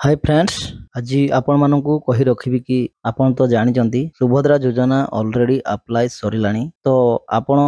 Hi friends आज आपण मानकु कहि रखिबि कि आपण तो जानिचंती सुभद्रा योजना ऑलरेडी अप्लाई सरिलानी तो आपण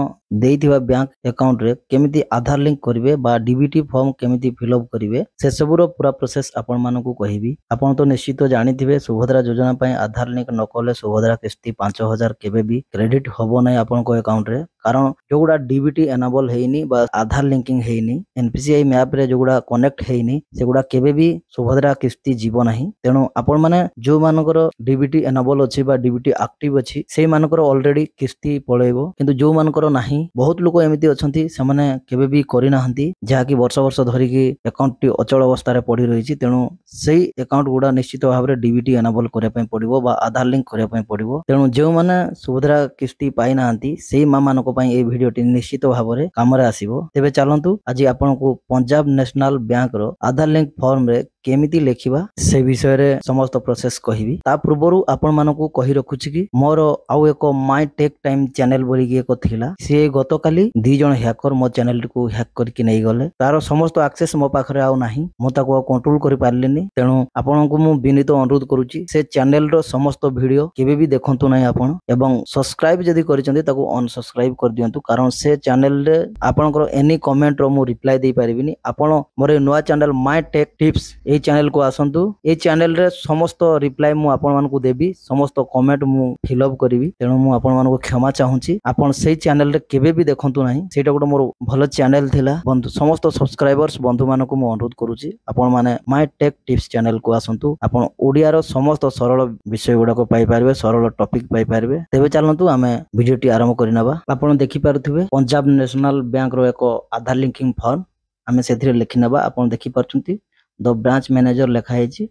देइथिबा बैंक अकाउंट रे केमिति आधार लिंक करिवे बा डीबीटी फॉर्म केमिति फिल अप करिवे से सबुरो पूरा प्रोसेस आपण मानकु कहिबि। आपण तो निश्चित जानिथिबे सुभद्रा योजना पय आधार लिंक न कले सुभद्रा किस्ती 5000 केबे भी क्रेडिट होबो नै आपण को अकाउंट रे कारण जोगुडा डीबीटी एनेबल हेइनी बा आधार लिंकिंग हेइनी एनपीसीआई मैप रे जोगुडा कनेक्ट हेइनी सेगुडा केबे भी सुभद्रा किस्ती जीव नाही। तेणु आपण माने जो मानकर डीबीटी एनेबल अछि बा डीबीटी एक्टिव अछि से मानकर ऑलरेडी किस्ती पळेबो किंतु जो मानकर नाही बहुत लोक एमिति अछंती से माने केबे भी करि नाहंती जहा कि वर्ष वर्ष धरि कि अकाउंट टी अचल अवस्था रे पड़ी रहिछि। तेणु सेही अकाउंट गुडा निश्चित भाबरे डीबीटी एनेबल करे पय पड़िबो बा आधार लिंक करे पय पड़िबो। तेणु जो माने सुभद्रा किस्ती पाइ नाहंती सेही मा मानको पय ए वीडियो टी निश्चित भाबरे काम रे आसीबो। तेबे चलंतु आज आपनको पंजाब नेशनल बैंक रो आधार लिंक फॉर्म रे केमिति लेखिबा से विषय रे समस्त प्रोसेस कहिबी। ता पूर्वरु आपण मानकु कहि रखुछि कि मोर आउ एको माय टेक टाइम चैनल बोली कि एको थिला से गतकाली 2 जण हैकर मो चैनल को हैक करके नै गले तारो समस्त एक्सेस मो पाखरे आउ नाही मो ताको कंट्रोल करि पारलिनी। तेणु आपनको मु विनीत अनुरोध करूछि से चैनल रो समस्त वीडियो केबे भी देखंतु नै आपण एवं सब्सक्राइब जदी करिसंती ताको अनसब्सक्राइब कर दियंतु कारण से चैनल रे आपनकर एनी कमेंट रो मु रिप्लाई दे पारिबिनी। आपण मोर नवा channel my take tips A channel को आसंतु ए चैनल रे समस्त रिप्लाई मु आपण मानकु देबी समस्त कमेंट मु फिल अप करिवि। तेणु मु आपण मानकु क्षमा चाहूची आपण सेही चैनल रे केबे भी देखंतु नाही सेटा गोटे मोर भलो चैनल थिला बंधु समस्त सब्सक्राइबर्स बंधु मानकु मु अनुरोध करूची आपण माने माय टेक टिप्स चैनल को आसंतु आपण ओडिया रो समस्त सरल विषय गुडा को पाई पारबे सरल टॉपिक पाई पारबे। तेबे चलंतु आमे वीडियो टी आरंभ करिनाबा। आपण देखि पारुथिबे पंजाब नेशनल बैंक रो एको आधार लिंकिंग फॉर्म आमे सेथिरे लेखिनाबा। आपण देखि पारछंती द ब्रांच मैनेजर लेखा हेछि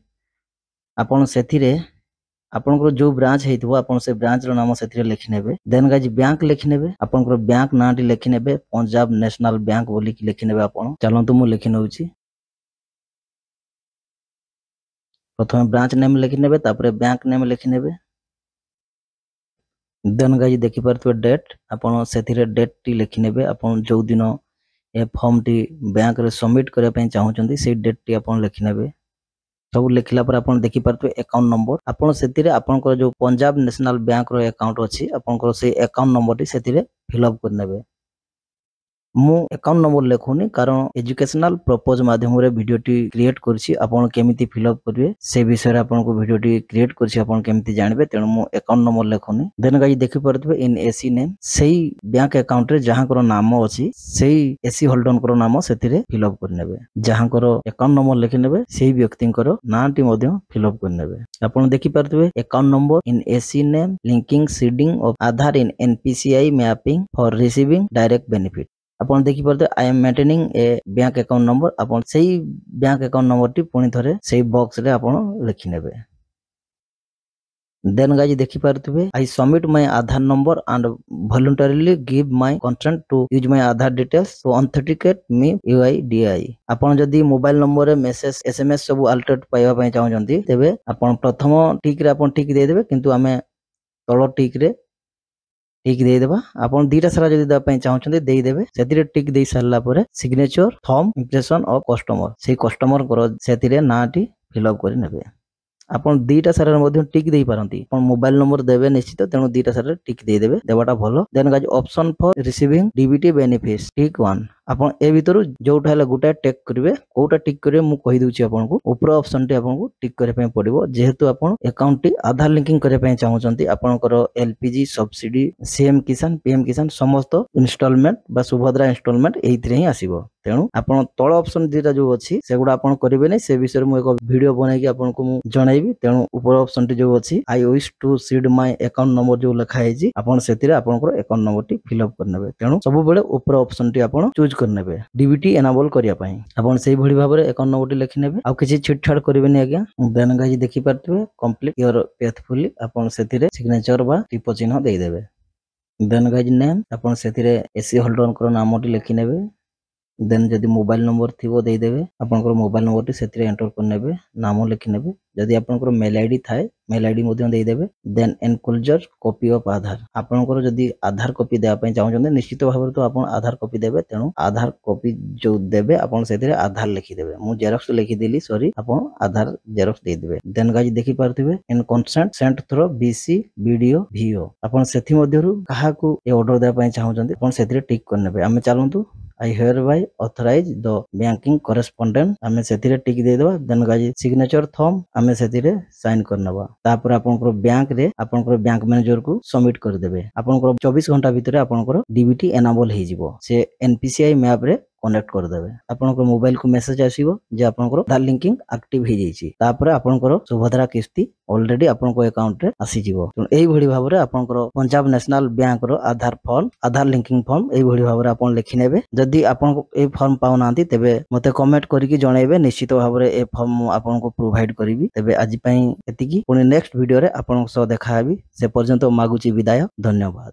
आपण सेथिरे आपनकर जो ब्रांच हेतिबो आपण से ब्रांच रो नाम सेथिरे लेखिनेबे। देन गाइज बैंक लेखिनेबे आपनकर बैंक नाटी लेखिनेबे पंजाब नेशनल बैंक बोली कि लेखिनेबे। आपण चलंतु मु लेखि नउची प्रथम ब्रांच नेम लेखिनेबे तापरे बैंक नेम लेखिनेबे। देन गाइज देखि परथबे डेट आपण सेथिरे डेट टी लेखिनेबे आपण जो दिन ए फॉर्म टी बैंक रे सबमिट करे पय चाहउचंदी से डेट टी आपण लेखिनेबे। सब लेखिला पर आपण देखि परथबे अकाउंट नंबर आपण सेतिरे आपनकर जो पंजाब नेशनल बैंक रो अकाउंट अछि आपनकर से अकाउंट नंबर टी सेतिरे फिल अप करनेबे। मु अकाउंट नंबर लेखुनी कारण एजुकेशनल पर्पस माध्यम रे वीडियो टी क्रिएट करछि आपण केमिति फिल अप करिवे से विषय रे आपण को वीडियो टी क्रिएट करछि आपण केमिति जानबे। तेणु मु अकाउंट नंबर लेखुनी। देन गाइस देखि परथबे इन एसी नेम सेही बैंक अकाउंट रे जहां कर नाम अछि सेही एसी होल्डर कर नाम सेतिरे फिल अप करनेबे। जहां कर अकाउंट नंबर लेखिनेबे सेही व्यक्ति कर नाटी मध्य फिल अप करनेबे। आपण देखि परथबे account number in AC name linking seeding of Aadhaar in NPCI mapping for receiving direct benefit आपण देखि परते I am maintaining a bank account number आपण सेही बैंक अकाउंट नंबर टी पुनी थरे सेही बॉक्स रे आपण लेखिनेबे। देन गाइस देखि परथबे I submit my Aadhaar number and voluntarily give my consent to use my Aadhaar details to authenticate me UIDAI. आपण जदी मोबाइल नंबर रे मेसेज एसएमएस सब अलर्ट पाइबा पय चाहउचंती तेबे आपण प्रथम टिक रे आपण टिक दे देबे किंतु आमे तळ टिक रे टिक दे देबा। आपण दीटा सारा जदी दा पय चाहउचंती देई देबे सेतिरे टिक देई सारला परे signature thumb impression of customer से कस्टमर कर सेतिरे नाटी फिल अप करि नेबे। आपण दीटा सारा मध्ये टिक देई पारंती आपण मोबाइल नंबर देबे निश्चित तेणु दीटा सारा टिक देई देबे देबाटा भलो। Then guys option for receiving DBT benefits tick 1 आपण ए भीतर जोटा हला गुटा टेक करिवे कोटा टिक करिवे मु कहि दोछि आपनको ऊपर ऑप्शन टी आपनको टिक करे पय पड़िबो जेहेतु आपण अकाउंट टी आधार लिंकिंग करे पय चाहउचंती आपनकर एलपीजी सब्सिडी सीएम किसान पीएम किसान समस्त इंस्टॉलमेंट बा सुभद्रा इंस्टॉलमेंट एइथरे ही आसीबो। तेणु आपण तळ ऑप्शन दीटा जो अछि सेगुडा आपण करिवे नै से विषय मु एक वीडियो बनाई कि आपनको मु जणाइबी। तेणु ऊपर ऑप्शन टी जो अछि I wish to seed my account number जो लिखा हेछि आपण सेतिरे आपनकर अकाउंट नंबर टी फिल अप करनेबे। तेणु सब बेले ऊपर ऑप्शन टी आपण चूज करनेबे डीबीटी एनेबल करिया पय आपण सेही भଳି भाबरे अकाउंट नंबर टी लेखिनेबे आ किछि छिटछाड़ करिवेनी आज्ञा। देन गाइस देखि पारथबे कंप्लीट योर फेथफुली आपण सेतिरे सिग्नेचर बा टिप चिन्ह देई देबे। देन गाइस नेम आपण सेतिरे एसी होल्डर कर नाम टी लेखिनेबे। देन जदी मोबाइल नंबर थिबो देई देबे आपनकर मोबाइल नंबर टी सेतिरे एंटर करनेबे नाम लेखिनेबे। जदी आपनकर मेल आईडी थाए मेल आईडी मध्य देदेवे then enclosure copy of Aadhaar आपनकर जदि आधार कॉपी देवा पई चाहउछन निश्चित भाବରେ तो आपण आधार कॉपी देबे तेणु आधार कॉपी जो देबे आपण सेथिरे आधार लिखि देबे मु जेरॉक्स लिखि देली सॉरी आपण आधार जेरॉक्स दे देबे देन गाइस देखि पारथिबे in consent sent through BC video VO आपण सेथि मध्यरु काहा को ए ऑर्डर देवा पई चाहउछन आपण सेथिरे टिक करनेबे आमे चालंतु I hereby authorize the banking correspondent आमे सेथिरे टिक दे देबा देन गाइस सिग्नेचर थंब आमे सेथिरे साइन करनबा तापर आपनकर बैंक रे आपनकर बैंक मैनेजर को सबमिट कर देबे आपनकर 24 घंटा भितरे आपनकर डीबीटी एनेबल हे जिवो से एनपीसीआई मैप रे कनेक्ट कर देबे आपनकर मोबाइल को मेसेज आसीबो जे आपनकर आधार लिंकिंग एक्टिव हे जाईची तापर आपनकर सुभद्रा किस्ती ऑलरेडी आपनकर अकाउंट रे आसी जिवो एही भली भाबरे आपनकर पंजाब नेशनल बैंक रो आधार लिंकिंग फॉर्म एही भली भाबरे आपन लिखि नेबे जदि आपन ए फॉर्म पाउनांती तेबे मते कमेंट करिकि जणैबे निश्चित भाबरे ए फॉर्म आपनको प्रोवाइड करिवि तेबे आजि पई एतिकी पुनी नेक्स्ट वीडियो रे आपन सो देखाबी से पर्यंत मागुची विदाय धन्यवाद।